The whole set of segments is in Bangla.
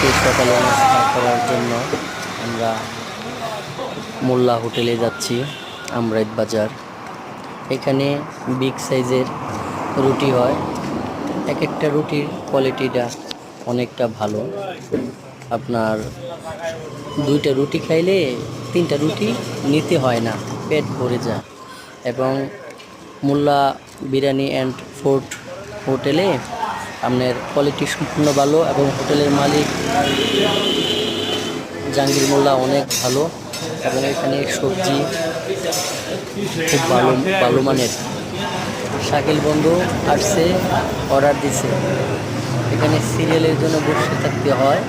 আজকে সকালে নাস্তা করার জন্য আমরা মোল্লা হোটেলে যাচ্ছি, আমরাইত বাজার। এখানে বিগ সাইজের রুটি হয়। এক একটা রুটির কোয়ালিটিটা অনেকটা ভালো। আপনার দুইটা রুটি খাইলে তিনটা রুটি নিতে হয় না, পেট ভরে যায়। এবং মোল্লা বিরিয়ানি অ্যান্ড ফুড হোটেলে আপনার কোয়ালিটি সম্পূর্ণ ভালো এবং হোটেলের মালিক জাহাঙ্গীর মোল্লা অনেক ভালো। এবং এখানে সবজি খুব ভালো ভালো মানের। শাকিল বন্ধু আসছে, অর্ডার দিছে। এখানে সিরিয়ালের জন্য বসে থাকতে হয়,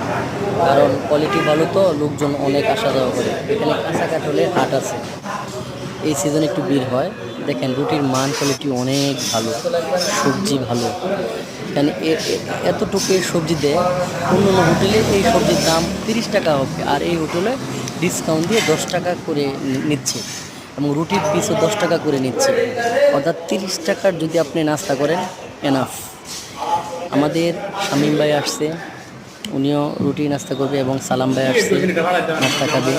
কারণ কোয়ালিটি ভালো তো লোকজন অনেক আসা যাওয়া করে। এখানে কাঁচা কাঠলের হাট আছে, এই সিজনে একটু ভিড় হয়। দেখেন রুটির মান কোয়ালিটি অনেক ভালো, সবজি ভালো। এখানে এতটুকু সবজি দেয়, অন্য হোটেলে এই সবজির দাম 30 টাকা হবে, আর এই হোটেলে ডিসকাউন্ট দিয়ে 10 টাকা করে নিচ্ছে এবং রুটির পিসও 10 টাকা করে নিচ্ছে। অর্থাৎ 30 টাকার যদি আপনি নাস্তা করেন এনাফ। আমাদের শামীম ভাই আসছে, উনিও রুটি নাস্তা করবে এবং সালাম ভাই আসছে নাস্তা খাবে।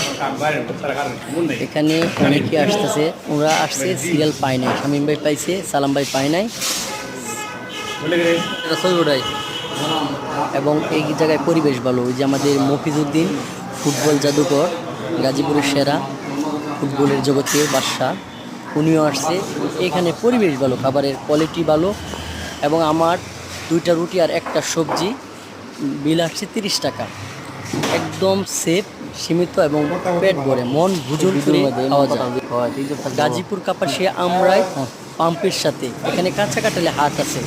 এখানে অনেকে আসতেছে, ওরা আসছে সিরিয়াল পায় নাই। শামীম ভাই পাইছে, সালাম ভাই পায় নাই। এবং এই জায়গায় পরিবেশ ভালো। ওই যে আমাদের মফিজউদ্দিন ফুটবল জাদুকর, গাজীপুরের সেরা ফুটবলের জগতে বাদশা, উনিও আসছে। এখানে পরিবেশ ভালো, খাবারের কোয়ালিটি ভালো। এবং আমার দুইটা রুটি আর একটা সবজি বিল আসছে 30 টাকা। একদম সেফ, সীমিত এবং পেট ভরে মন ভুজুর করে খাওয়া যায়। গাজীপুর কাপাসিয়া আমরাই পাম্পের সাথে এখানে কাঁচা কাটালে হাট আছে।